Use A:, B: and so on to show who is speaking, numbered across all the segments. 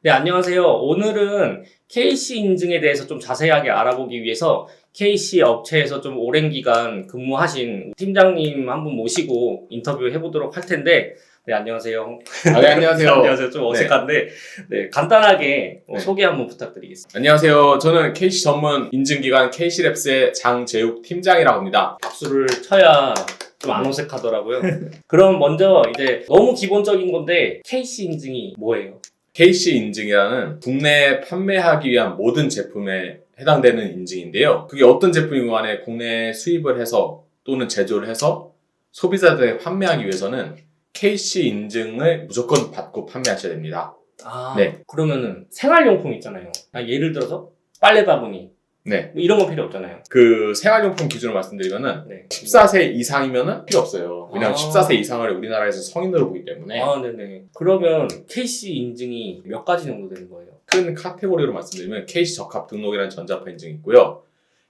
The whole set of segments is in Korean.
A: 네, 안녕하세요. 오늘은 KC 인증에 대해서 좀 자세하게 알아보기 위해서 KC 업체에서 좀 오랜 기간 근무하신 팀장님 한 분 모시고 인터뷰 해보도록 할 텐데, 네, 안녕하세요.
B: 네, 안녕하세요.
A: 안녕하세요. 좀 어색한데, 네, 간단하게
B: 네.
A: 소개 한번 부탁드리겠습니다.
B: 안녕하세요. 저는 KC 전문 인증기관 KC랩스의 장재욱 팀장이라고 합니다.
A: 박수를 쳐야 좀 안 어색하더라고요. 그럼 먼저 이제 너무 기본적인 건데, KC 인증이 뭐예요?
B: KC 인증이라는 국내에 판매하기 위한 모든 제품에 해당되는 인증인데요. 그게 어떤 제품이건 간에 국내에 수입을 해서 또는 제조를 해서 소비자들에게 판매하기 위해서는 KC 인증을 무조건 받고 판매하셔야 됩니다.
A: 아,
B: 네.
A: 그러면은 생활용품 있잖아요. 예를 들어서 빨래 바구니
B: 네.
A: 뭐 이런 건 필요 없잖아요.
B: 그 생활용품 기준으로 말씀드리면은
A: 네.
B: 14세 이상이면은 필요 없어요. 왜냐면
A: 아.
B: 14세 이상을 우리나라에서 성인으로 보기 때문에
A: 아, 네네. 그러면 KC 인증이 몇 가지 정도 되는 거예요?
B: 큰 카테고리로 말씀드리면 KC 적합 등록이라는 전자파 인증이 있고요.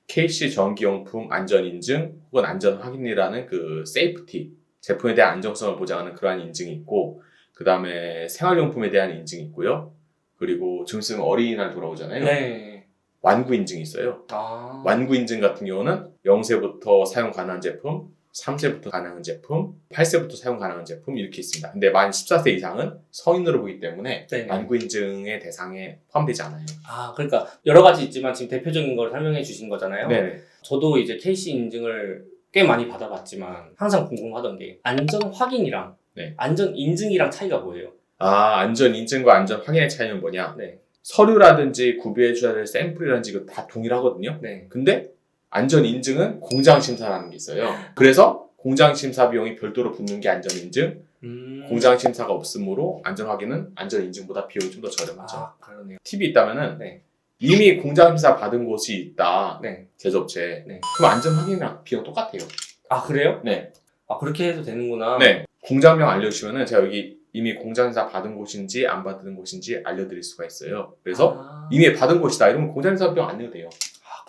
B: KC 전기용품 안전 인증 혹은 안전 확인이라는 그 세이프티 제품에 대한 안정성을 보장하는 그러한 인증이 있고, 그 다음에 생활용품에 대한 인증이 있고요. 그리고 좀 있으면 어린이날 돌아오잖아요.
A: 네.
B: 완구 인증이 있어요.
A: 아.
B: 완구 인증 같은 경우는 0세부터 사용 가능한 제품, 3세부터 가능한 제품, 8세부터 사용 가능한 제품 이렇게 있습니다. 근데 만 14세 이상은 성인으로 보기 때문에
A: 네.
B: 완구 인증의 대상에 포함되지 않아요.
A: 아, 그러니까 여러 가지 있지만 지금 대표적인 걸 설명해 주신 거잖아요.
B: 네.
A: 저도 이제 KC 인증을 꽤 많이 받아봤지만 항상 궁금하던 게 안전 확인이랑
B: 네.
A: 안전 인증이랑 차이가 뭐예요?
B: 아, 안전 인증과 안전 확인의 차이는 뭐냐?
A: 네.
B: 서류라든지 구비해줘야 될 샘플이라든지 이거 다 동일하거든요.
A: 네.
B: 근데 안전 인증은 공장 심사라는 게 있어요. 그래서 공장 심사 비용이 별도로 붙는 게 안전 인증. 공장 심사가 없으므로 안전 확인은 안전 인증보다 비용이 좀 더 저렴하죠.
A: 아, 그러네요.
B: 팁이 있다면은
A: 네.
B: 이미 공장 심사 받은 곳이 있다.
A: 네.
B: 제조업체.
A: 네.
B: 그럼 안전 확인이랑 비용 똑같아요.
A: 아, 그래요?
B: 네.
A: 아, 그렇게 해도 되는구나.
B: 네. 공장명 알려주시면은 제가 여기 이미 공장 심사 받은 곳인지 안 받은 곳인지 알려드릴 수가 있어요. 그래서
A: 아.
B: 이미 받은 곳이다. 이러면 공장 심사 비용 안 내도 돼요.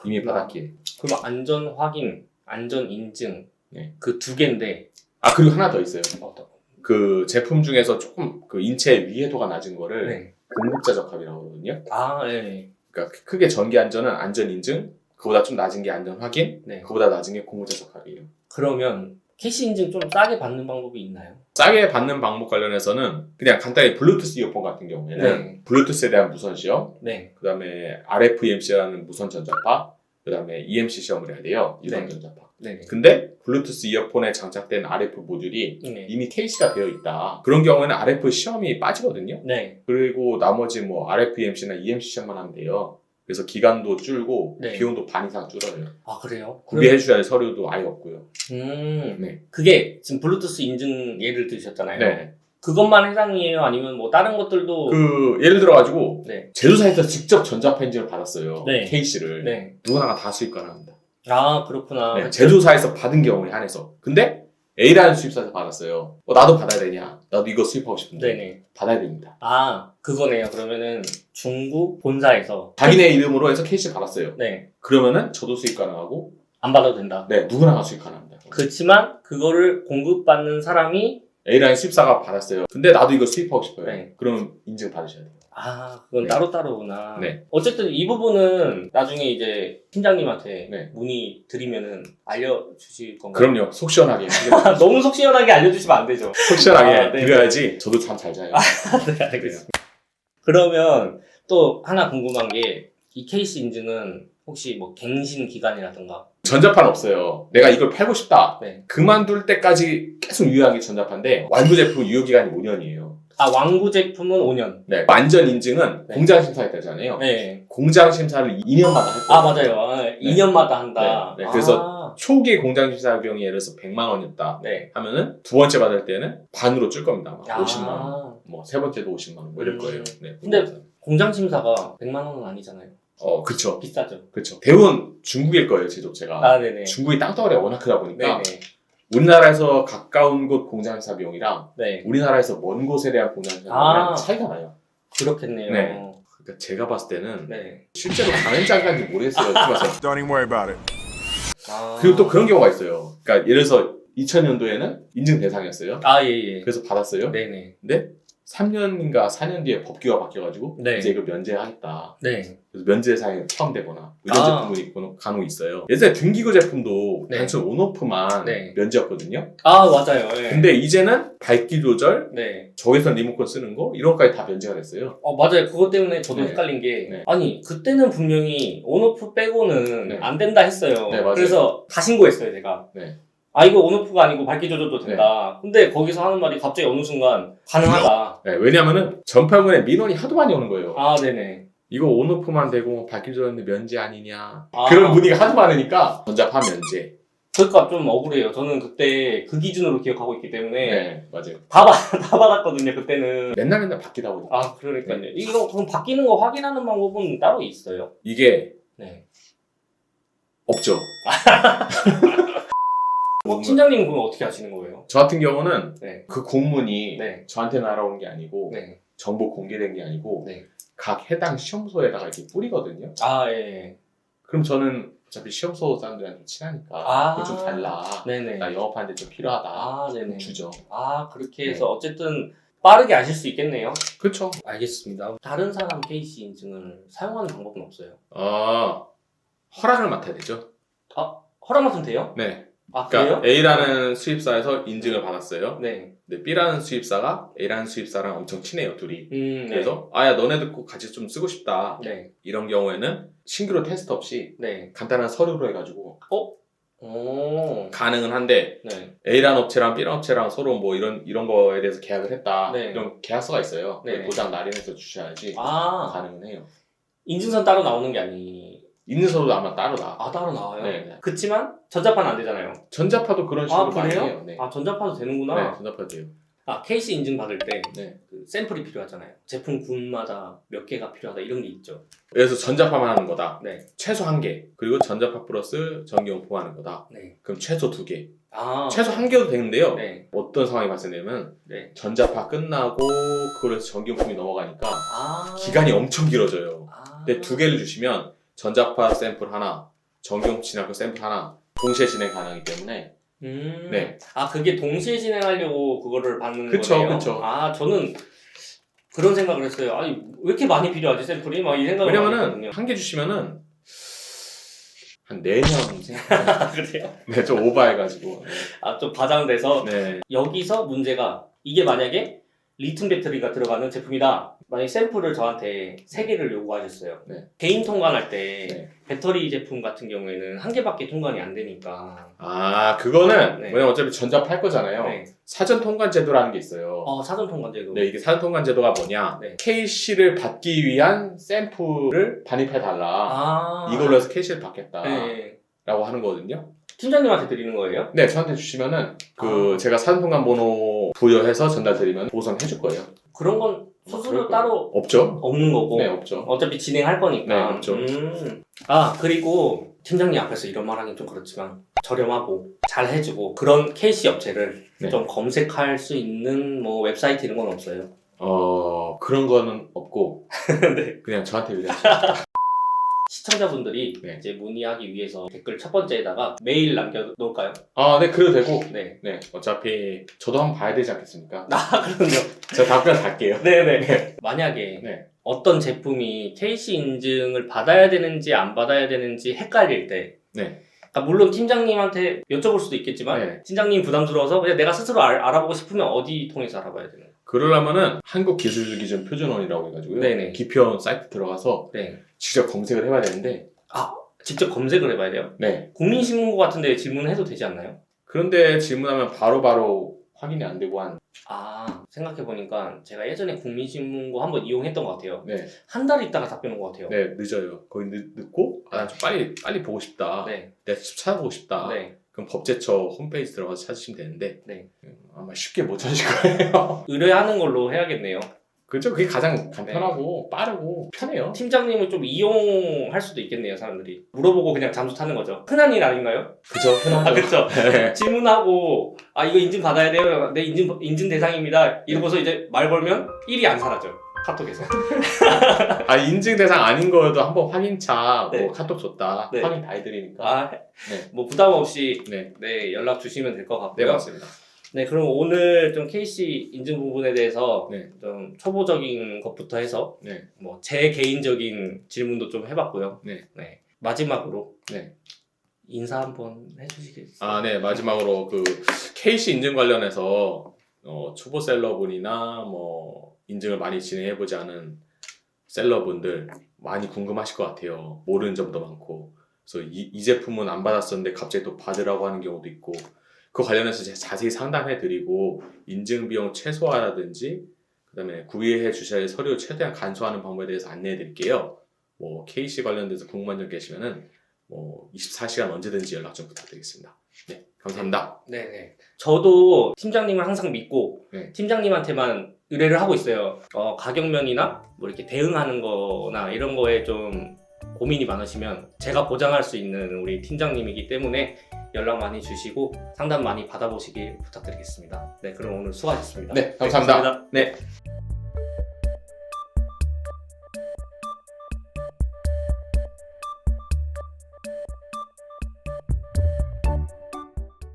B: 이미
A: 그렇구나.
B: 받았기에.
A: 그럼 안전 확인, 안전 인증
B: 네.
A: 그 두 개인데
B: 아, 그리고 하나 더 있어요.
A: 어떤?
B: 그 제품 중에서 조금 그 인체 위해도가 낮은 거를
A: 네.
B: 공급자 적합이라고 그러거든요.
A: 아, 네.
B: 그러니까 크게 전기 안전은 안전 인증, 그보다 좀 낮은 게 안전 확인,
A: 네.
B: 그보다 낮은 게 공급자 적합이에요.
A: 그러면 KC 인증 좀 싸게 받는 방법이 있나요?
B: 싸게 받는 방법 관련해서는 그냥 간단히 블루투스 이어폰 같은 경우에는
A: 네.
B: 블루투스에 대한 무선 시험,
A: 네.
B: 그 다음에 RFEMC라는 무선 전자파, 그 다음에 EMC 시험을 해야 돼요. 유선
A: 네.
B: 전자파.
A: 네.
B: 근데 블루투스 이어폰에 장착된 RF 모듈이
A: 네.
B: 이미 KC가 되어 있다. 그런 경우에는 RF 시험이 빠지거든요.
A: 네.
B: 그리고 나머지 뭐 RFEMC나 EMC 시험만 하면 돼요. 그래서 기간도 줄고
A: 네.
B: 비용도 반 이상 줄어요.
A: 아, 그래요?
B: 구비해줘야 할 서류도 아예 없고요.
A: 네. 그게 지금 블루투스 인증 예를 들으셨잖아요.
B: 네.
A: 그것만 해당이에요? 아니면 뭐 다른 것들도?
B: 그 예를 들어가지고
A: 네.
B: 제조사에서 직접 전자파 인증을 받았어요.
A: 네.
B: KC를.
A: 네.
B: 누구나가 다 수입 가능합니다.
A: 아, 그렇구나.
B: 네. 제조사에서 받은 경우에 한해서. 근데 A라는 수입사에서 받았어요. 나도 받아야 되냐? 나도 이거 수입하고 싶은데.
A: 네네.
B: 받아야 됩니다.
A: 아, 그거네요. 그러면은 중국 본사에서
B: 자기네 이름으로 해서 KC 받았어요.
A: 네.
B: 그러면은 저도 수입 가능하고,
A: 안 받아도 된다.
B: 네, 누구나가 수입 가능합니다.
A: 그렇지만 그거를 공급받는 사람이
B: A라는 수입사가 받았어요. 근데 나도 이거 수입하고 싶어요.
A: 네.
B: 그러면 인증 받으셔야 돼요.
A: 아, 그건
B: 네.
A: 따로따로구나.
B: 네.
A: 어쨌든 이 부분은 나중에 이제 팀장님한테
B: 네.
A: 문의 드리면은 알려주실 건가요?
B: 그럼요. 속 시원하게.
A: 너무 속 시원하게 알려주시면 안 되죠.
B: 속 시원하게
A: 아, 네.
B: 드려야지 저도 잠 잘 자요.
A: 네, 알겠습니다. 그러면 또 하나 궁금한 게 이 KC 인증은 혹시 뭐 갱신 기간이라든가
B: 전자파는 없어요. 내가 이걸 팔고 싶다.
A: 네.
B: 그만둘 때까지 계속 유효한 게 전자파인데 완구 제품 유효기간이 5년이에요.
A: 아, 왕구 제품은 5년.
B: 네. 안전 인증은
A: 네.
B: 공장 심사에 따르잖아요.
A: 네.
B: 공장 심사를 2년마다 할 거예요.
A: 아, 맞아요. 아, 2년마다 한다.
B: 네. 그래서 초기 공장 심사 비용이 예를 들어서 100만 원이었다
A: 네.
B: 하면은 두 번째 받을 때는 반으로 줄 겁니다. 아마.
A: 아.
B: 50만 원. 뭐 세 번째도 50만 원. 뭐 이럴 거예요. 네.
A: 근데 공장 심사가 100만 원은 아니잖아요.
B: 그쵸.
A: 비싸죠.
B: 그쵸. 대부분 중국일 거예요, 제조업체가.
A: 아, 네네.
B: 중국이 땅덩어리가 워낙 크다 보니까
A: 네네.
B: 우리나라에서 가까운 곳 공장 심사 비용이랑
A: 네.
B: 우리나라에서 먼 곳에 대한 공장 심사
A: 아.
B: 비용이랑 차이가 나요.
A: 그렇겠네요.
B: 네. 그러니까 제가 봤을 때는
A: 네.
B: 실제로 가는 장관인지 모르겠어요. 집에서.
C: Don't even worry about it.
A: 아.
B: 그리고 또 그런 경우가 있어요. 그러니까 예를 들어서 2000년도에는 인증 대상이었어요.
A: 아, 예, 예.
B: 그래서 받았어요.
A: 네네.
B: 근데 3년인가 4년 뒤에 법규가 바뀌어가지고
A: 네.
B: 이제 이거 면제하겠다.
A: 네.
B: 그래서 면제 사항에 포함되거나 이런 제품이 간혹 있어요. 예전에 등기구 제품도
A: 네.
B: 단순 온오프만
A: 네.
B: 면제였거든요.
A: 아, 맞아요. 네.
B: 근데 이제는 밝기 조절,
A: 네.
B: 적외선 리모컨 쓰는 거 이런 것까지 다 면제가 됐어요.
A: 맞아요. 그것 때문에 저도
B: 네.
A: 헷갈린 게,
B: 네.
A: 아니, 그때는 분명히 온오프 빼고는
B: 네.
A: 안 된다 했어요.
B: 네, 맞아요.
A: 그래서 다 신고했어요, 제가.
B: 네.
A: 아, 이거 온오프가 아니고 밝기 조절도 된다. 근데 거기서 하는 말이 갑자기 어느 순간 가능하다.
B: 네, 왜냐면은 전파군에 민원이 하도 많이 오는 거예요.
A: 아, 네네.
B: 이거 온오프만 되고 밝기 조절인데 면제 아니냐.
A: 아.
B: 그런 문의가 하도 많으니까 전자파 면제.
A: 그러니까 좀 억울해요. 저는 그때 그 기준으로 기억하고 있기 때문에
B: 네, 맞아요.
A: 다 받았거든요, 그때는.
B: 맨날 바뀌다 보니까.
A: 아, 그러니까요. 이거 그럼 바뀌는 거 확인하는 방법은 따로 있어요?
B: 이게
A: 네.
B: 없죠.
A: 팀장님은 그럼 어떻게 하시는 거예요?
B: 저 같은 경우는
A: 네.
B: 그 공문이
A: 네.
B: 저한테 날아온 게 아니고
A: 네.
B: 정보 공개된 게 아니고
A: 네.
B: 각 해당 시험소에다가 이렇게 뿌리거든요.
A: 아, 예.
B: 그럼 저는 어차피 시험소 사람들이랑 좀 친하니까
A: 아.
B: 그거 좀 달라.
A: 네네.
B: 나 영업하는데 좀 필요하다.
A: 아, 네네.
B: 주죠.
A: 아, 그렇게 해서 어쨌든 빠르게 아실 수 있겠네요.
B: 그렇죠.
A: 알겠습니다. 다른 사람 KC 인증을 사용하는 방법은 없어요.
B: 허락을 맡아야 되죠.
A: 허락 맡으면 돼요?
B: 네.
A: 아,
B: 그러니까
A: 그래요?
B: A라는 수입사에서 인증을 받았어요.
A: 네.
B: 근데 B라는 수입사가 A라는 수입사랑 엄청 친해요, 둘이.
A: 네.
B: 그래서 야 너네들 꼭 같이 좀 쓰고 싶다.
A: 네.
B: 이런 경우에는 신규로 테스트 없이
A: 네.
B: 간단한 서류로 해가지고
A: 오.
B: 가능은 한데
A: 네.
B: A라는 업체랑 B라는 업체랑 서로 뭐 이런 거에 대해서 계약을 했다.
A: 네.
B: 이런 계약서가 있어요.
A: 네.
B: 도장 날인해서 주셔야지
A: 아,
B: 가능은 해요.
A: 인증선 따로 나오는 게 아니.
B: 있는 서류도 아마 따로 나.
A: 아, 따로 나와요?
B: 네.
A: 그치만 전자파는 안 되잖아요.
B: 전자파도 그런 식으로
A: 아,
B: 많이
A: 그래요?
B: 해요. 네.
A: 아, 전자파도 되는구나.
B: 네, 전자파도 돼요.
A: 아, KC 인증 받을 때
B: 네.
A: 그 샘플이 필요하잖아요. 제품군마다 몇 개가 필요하다 이런 게 있죠.
B: 그래서 전자파만 하는 거다.
A: 네.
B: 최소 1개. 그리고 전자파 플러스 전기용품 하는 거다.
A: 네.
B: 그럼 최소 2개.
A: 아.
B: 최소 1개도 되는데요.
A: 네.
B: 어떤 상황이 발생되면
A: 네.
B: 전자파 끝나고 그걸 해서 전기용품이 넘어가니까
A: 아.
B: 기간이 엄청 길어져요.
A: 아.
B: 근데 2개를 주시면 전자파 샘플 하나, 전기용품 진학교 샘플 하나 동시에 진행 가능하기 때문에 네.
A: 아, 그게 동시에 진행하려고 그거를 받는
B: 그쵸,
A: 거네요?
B: 그쵸.
A: 아, 저는 그런 생각을 했어요. 아니, 왜 이렇게 많이 필요하지, 샘플이? 막 이 생각을 많이
B: 왜냐면은
A: 했거든요.
B: 1개 주시면은 한 4년 생각해요.
A: 아, 그래요?
B: 네, 좀 오버해가지고.
A: 아, 좀 과장돼서.
B: 네.
A: 여기서 문제가, 이게 만약에 리튬 배터리가 들어가는 제품이다. 만약에 샘플을 저한테 3개를 요구하셨어요.
B: 네.
A: 개인 통관할 때
B: 네.
A: 배터리 제품 같은 경우에는 1개밖에 통관이 안 되니까.
B: 아, 그거는
A: 네.
B: 왜냐면 어차피 전자파 할 거잖아요.
A: 네.
B: 사전 통관 제도라는 게 있어요.
A: 사전 통관제도.
B: 네, 이게 사전 통관 제도가 뭐냐?
A: 네.
B: KC를 받기 위한 샘플을 반입해 달라.
A: 아.
B: 이걸로 해서 KC를 받겠다라고
A: 네.
B: 하는 거거든요.
A: 팀장님한테 드리는 거예요?
B: 네, 저한테 주시면은 제가 사전 통관 번호 부여해서 전달드리면 보선 해줄 거예요.
A: 그런 건 수수료
B: 그럴
A: 따로
B: 없죠?
A: 없는 거고.
B: 네, 없죠.
A: 어차피 진행할 거니까.
B: 네, 없죠.
A: 아, 그리고 팀장님 앞에서 이런 말 하긴 좀 그렇지만 저렴하고 잘 해주고 그런 KC 업체를
B: 네.
A: 좀 검색할 수 있는 뭐 웹사이트 이런 건 없어요?
B: 그런 거는 없고
A: 네.
B: 그냥 저한테 의뢰하시면
A: 시청자분들이
B: 네.
A: 이제 문의하기 위해서 댓글 첫 번째에다가 메일 남겨놓을까요?
B: 네, 그래도 되고.
A: 네.
B: 네, 어차피 저도 한번 봐야 되지 않겠습니까?
A: 그럼요.
B: 제가 답변 달게요.
A: 네네. 만약에
B: 네.
A: 어떤 제품이 KC 인증을 받아야 되는지 안 받아야 되는지 헷갈릴 때
B: 네.
A: 그러니까 물론 팀장님한테 여쭤볼 수도 있겠지만
B: 네.
A: 팀장님 부담스러워서 그냥 내가 스스로 알아보고 싶으면 어디 통해서 알아봐야 되나요?
B: 그러려면은 한국기술기준 표준원이라고 해가지고요.
A: 네네.
B: 기표원 사이트 들어가서
A: 네.
B: 직접 검색을 해봐야 되는데
A: 직접 검색을 해봐야 돼요?
B: 네.
A: 국민신문고 같은데 질문해도 되지 않나요?
B: 그런데 질문하면 바로바로 확인이 안 되고
A: 생각해보니까 제가 예전에 국민신문고 한번 이용했던 것 같아요.
B: 네.
A: 한 달 있다가 답변 온 것 같아요.
B: 네, 늦어요. 거의 늦고 난 좀 빨리 보고 싶다.
A: 네.
B: 내가 직접 찾아보고 싶다.
A: 네.
B: 그럼 법제처 홈페이지 들어가서 찾으시면 되는데
A: 네.
B: 아마 쉽게 못 찾으실 거예요.
A: 의뢰하는 걸로 해야겠네요.
B: 그죠? 그게 가장 간편하고 빠르고 편해요.
A: 팀장님을 좀 이용할 수도 있겠네요, 사람들이. 물어보고 그냥 잠수 타는 거죠. 흔한 일 아닌가요?
B: 그죠? 편하죠.
A: 그쵸.
B: 네.
A: 질문하고, 이거 인증 받아야 돼요. 네, 인증 대상입니다. 이러고서 이제 말 걸면 일이 안 사라져. 카톡에서.
B: 인증 대상 아닌 거여도 한번 확인차
A: 네.
B: 뭐 카톡 줬다.
A: 네.
B: 확인 다 해드리니까.
A: 뭐 부담 없이
B: 네.
A: 네, 연락 주시면 될 것
B: 네,
A: 같고요.
B: 맞습니다.
A: 네, 그럼 오늘 좀 KC 인증 부분에 대해서
B: 네.
A: 좀 초보적인 것부터 해서
B: 네.
A: 뭐 제 개인적인 질문도 좀 해봤고요.
B: 네.
A: 마지막으로
B: 네.
A: 인사 한번 해주시겠어요?
B: 아, 네. 마지막으로 그 KC 인증 관련해서 초보 셀러분이나 뭐 인증을 많이 진행해보지 않은 셀러분들 많이 궁금하실 것 같아요. 모르는 점도 많고. 그래서 이 제품은 안 받았었는데 갑자기 또 받으라고 하는 경우도 있고. 그 관련해서 제가 자세히 상담해드리고 인증 비용 최소화라든지 그다음에 구비해 주셔야 할 서류 최대한 간소화하는 방법에 대해서 안내해드릴게요. 뭐 KC 관련돼서 궁금한 점 계시면은 뭐 24시간 언제든지 연락 좀 부탁드리겠습니다. 네, 감사합니다.
A: 네네. 저도 팀장님을 항상 믿고
B: 네.
A: 팀장님한테만 의뢰를 하고 있어요. 가격면이나 뭐 이렇게 대응하는 거나 이런 거에 좀 고민이 많으시면 제가 보장할 수 있는 우리 팀장님이기 때문에 연락 많이 주시고 상담 많이 받아보시길 부탁드리겠습니다. 네, 그럼 오늘 수고하셨습니다.
B: 네, 감사합니다.
A: 네.